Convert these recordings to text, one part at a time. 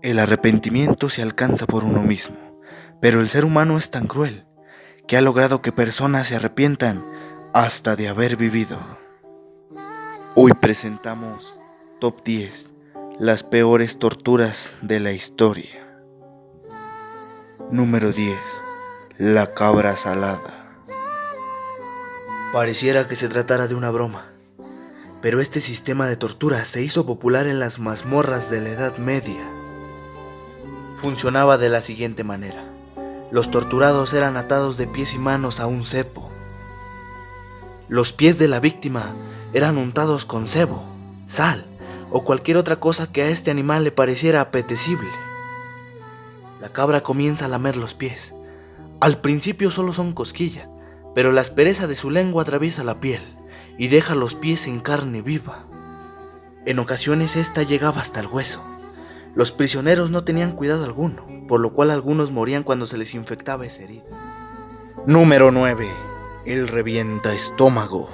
El arrepentimiento se alcanza por uno mismo, pero el ser humano es tan cruel que ha logrado que personas se arrepientan hasta de haber vivido. Hoy presentamos Top 10, las peores torturas de la historia. Número 10. La cabra salada. Pareciera que se tratara de una broma, pero este sistema de tortura se hizo popular en las mazmorras de la Edad Media. Funcionaba de la siguiente manera. Los torturados eran atados de pies y manos a un cepo. Los pies de la víctima eran untados con sebo, sal o cualquier otra cosa que a este animal le pareciera apetecible. La cabra comienza a lamer los pies. Al principio solo son cosquillas, pero la aspereza de su lengua atraviesa la piel y deja los pies en carne viva. En ocasiones esta llegaba hasta el hueso. Los prisioneros no tenían cuidado alguno, por lo cual algunos morían cuando se les infectaba esa herida. Número 9. El revienta estómagos.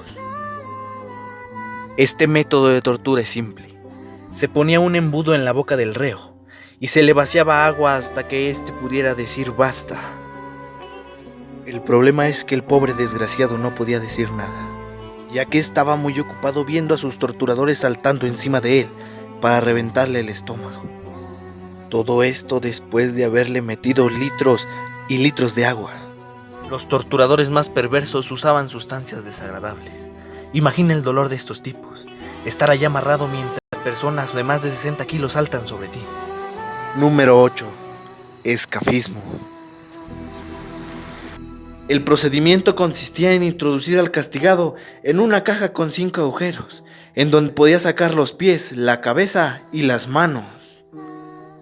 Este método de tortura es simple. Se ponía un embudo en la boca del reo y se le vaciaba agua hasta que éste pudiera decir basta. El problema es que el pobre desgraciado no podía decir nada, ya que estaba muy ocupado viendo a sus torturadores saltando encima de él para reventarle el estómago. Todo esto después de haberle metido litros y litros de agua. Los torturadores más perversos usaban sustancias desagradables. Imagina el dolor de estos tipos, estar allá amarrado mientras personas de más de 60 kilos saltan sobre ti. Número 8. Escafismo. El procedimiento consistía en introducir al castigado en una caja con 5 agujeros, en donde podía sacar los pies, la cabeza y las manos.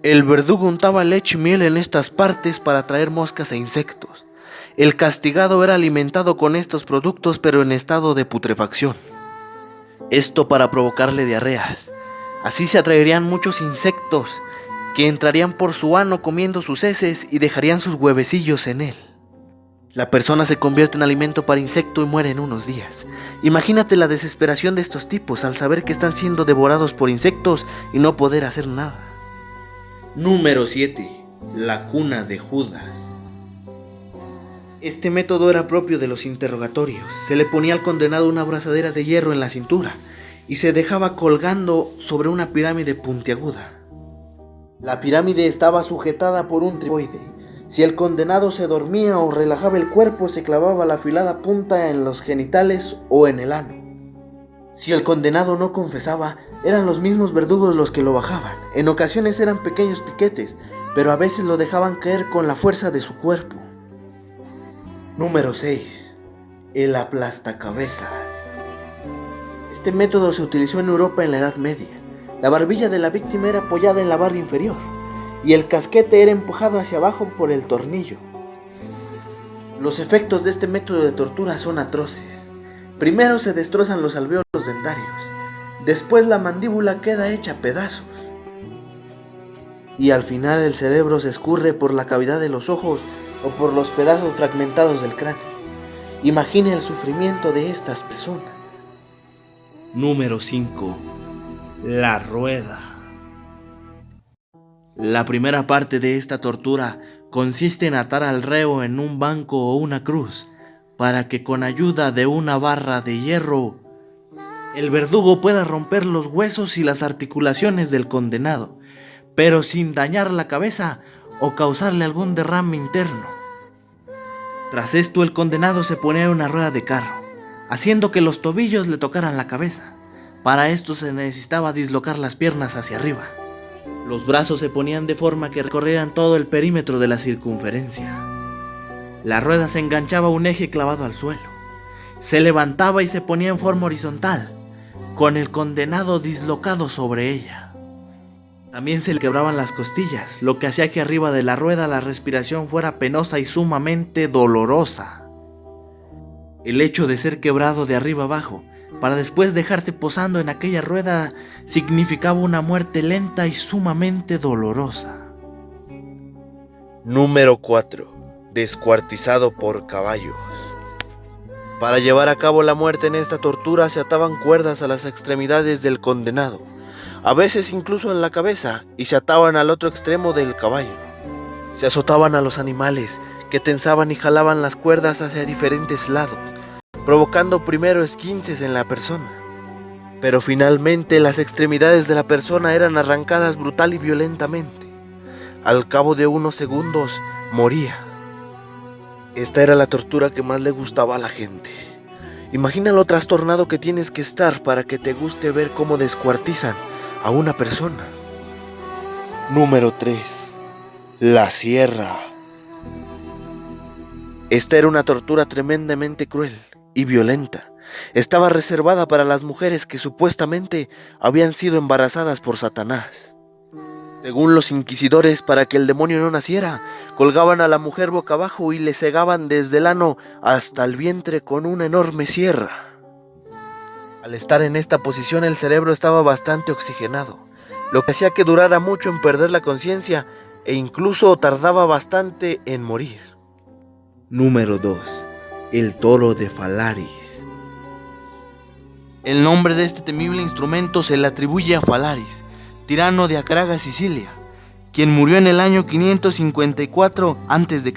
El verdugo untaba leche y miel en estas partes para atraer moscas e insectos. El castigado era alimentado con estos productos pero en estado de putrefacción. Esto para provocarle diarreas. Así se atraerían muchos insectos que entrarían por su ano comiendo sus heces y dejarían sus huevecillos en él. La persona se convierte en alimento para insecto y muere en unos días. Imagínate la desesperación de estos tipos al saber que están siendo devorados por insectos y no poder hacer nada. Número 7. La cuna de Judas. Este método era propio de los interrogatorios. Se le ponía al condenado una abrazadera de hierro en la cintura y se dejaba colgando sobre una pirámide puntiaguda. La pirámide estaba sujetada por un trípode. Si el condenado se dormía o relajaba el cuerpo, se clavaba la afilada punta en los genitales o en el ano. Si el condenado no confesaba, eran los mismos verdugos los que lo bajaban. En ocasiones eran pequeños piquetes, pero a veces lo dejaban caer con la fuerza de su cuerpo. Número 6. El aplastacabezas. Este método se utilizó en Europa en la Edad Media. La barbilla de la víctima era apoyada en la barra inferior y el casquete era empujado hacia abajo por el tornillo. Los efectos de este método de tortura son atroces. Primero se destrozan los alvéolos dentarios, después la mandíbula queda hecha pedazos y al final el cerebro se escurre por la cavidad de los ojos o por los pedazos fragmentados del cráneo. Imagina el sufrimiento de estas personas. Número 5. La rueda. La primera parte de esta tortura consiste en atar al reo en un banco o una cruz para que con ayuda de una barra de hierro el verdugo pueda romper los huesos y las articulaciones del condenado, pero sin dañar la cabeza o causarle algún derrame interno. Tras esto el condenado se ponía en una rueda de carro, haciendo que los tobillos le tocaran la cabeza. Para esto se necesitaba dislocar las piernas hacia arriba. Los brazos se ponían de forma que recorrieran todo el perímetro de la circunferencia. La rueda se enganchaba a un eje clavado al suelo. Se levantaba y se ponía en forma horizontal, con el condenado dislocado sobre ella. También se le quebraban las costillas, lo que hacía que arriba de la rueda la respiración fuera penosa y sumamente dolorosa. El hecho de ser quebrado de arriba abajo, para después dejarte posando en aquella rueda, significaba una muerte lenta y sumamente dolorosa. Número 4. Descuartizado por caballos. Para llevar a cabo la muerte en esta tortura se ataban cuerdas a las extremidades del condenado, a veces incluso en la cabeza, y se ataban al otro extremo del caballo. Se azotaban a los animales, que tensaban y jalaban las cuerdas hacia diferentes lados, provocando primero esguinces en la persona. Pero finalmente las extremidades de la persona eran arrancadas brutal y violentamente. Al cabo de unos segundos, moría. Esta era la tortura que más le gustaba a la gente. Imagina lo trastornado que tienes que estar para que te guste ver cómo descuartizan a una persona. Número 3. La sierra. Esta era una tortura tremendamente cruel y violenta. Estaba reservada para las mujeres que supuestamente habían sido embarazadas por Satanás. Según los inquisidores, para que el demonio no naciera, colgaban a la mujer boca abajo y le cegaban desde el ano hasta el vientre con una enorme sierra. Al estar en esta posición, el cerebro estaba bastante oxigenado, lo que hacía que durara mucho en perder la conciencia e incluso tardaba bastante en morir. Número 2. El toro de Falaris. El nombre de este temible instrumento se le atribuye a Falaris, tirano de Acraga, Sicilia, quien murió en el año 554 a.C.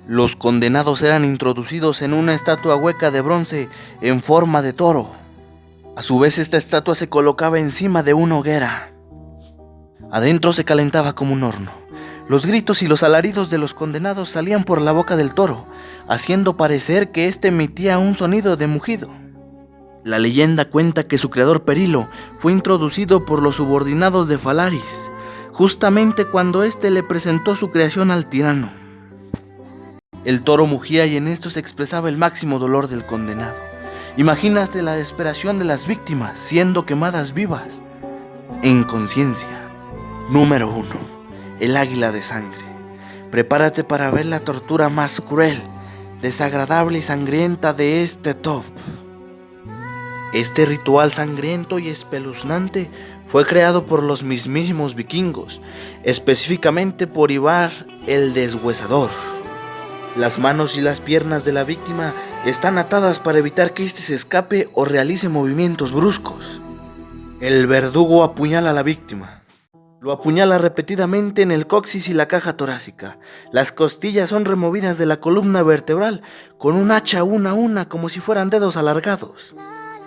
Los condenados eran introducidos en una estatua hueca de bronce en forma de toro. A su vez, esta estatua se colocaba encima de una hoguera. Adentro se calentaba como un horno. Los gritos y los alaridos de los condenados salían por la boca del toro, haciendo parecer que éste emitía un sonido de mugido. La leyenda cuenta que su creador Perilo fue introducido por los subordinados de Falaris, justamente cuando éste le presentó su creación al tirano. El toro mugía y en esto se expresaba el máximo dolor del condenado. Imagínate la desesperación de las víctimas siendo quemadas vivas en conciencia. Número 1. El águila de sangre. Prepárate para ver la tortura más cruel, desagradable y sangrienta de este top. Este ritual sangriento y espeluznante fue creado por los mismísimos vikingos, específicamente por Ivar el Deshuesador. Las manos y las piernas de la víctima están atadas para evitar que éste se escape o realice movimientos bruscos. El verdugo apuñala a la víctima. Lo apuñala repetidamente en el coxis y la caja torácica. Las costillas son removidas de la columna vertebral con un hacha una a una como si fueran dedos alargados.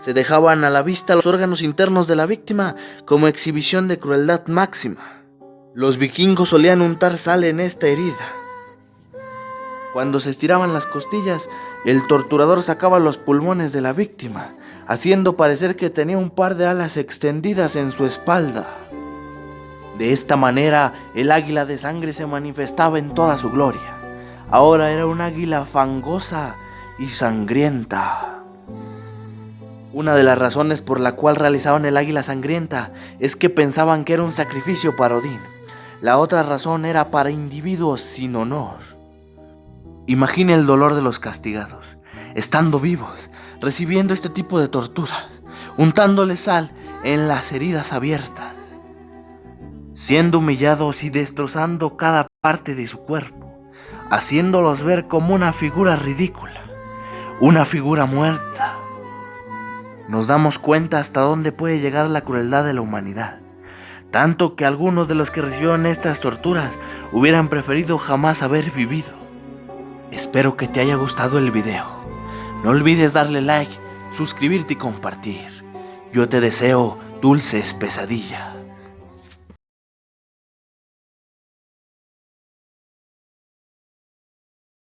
Se dejaban a la vista los órganos internos de la víctima como exhibición de crueldad máxima. Los vikingos solían untar sal en esta herida. Cuando se estiraban las costillas, el torturador sacaba los pulmones de la víctima, haciendo parecer que tenía un par de alas extendidas en su espalda. De esta manera, el águila de sangre se manifestaba en toda su gloria. Ahora era un águila fangosa y sangrienta. Una de las razones por la cual realizaban el águila sangrienta es que pensaban que era un sacrificio para Odín. La otra razón era para individuos sin honor. Imagina el dolor de los castigados, estando vivos, recibiendo este tipo de torturas, untándole sal en las heridas abiertas, siendo humillados y destrozando cada parte de su cuerpo, haciéndolos ver como una figura ridícula, una figura muerta. Nos damos cuenta hasta dónde puede llegar la crueldad de la humanidad, tanto que algunos de los que recibieron estas torturas hubieran preferido jamás haber vivido. Espero que te haya gustado el video. No olvides darle like, suscribirte y compartir. Yo te deseo dulces pesadillas.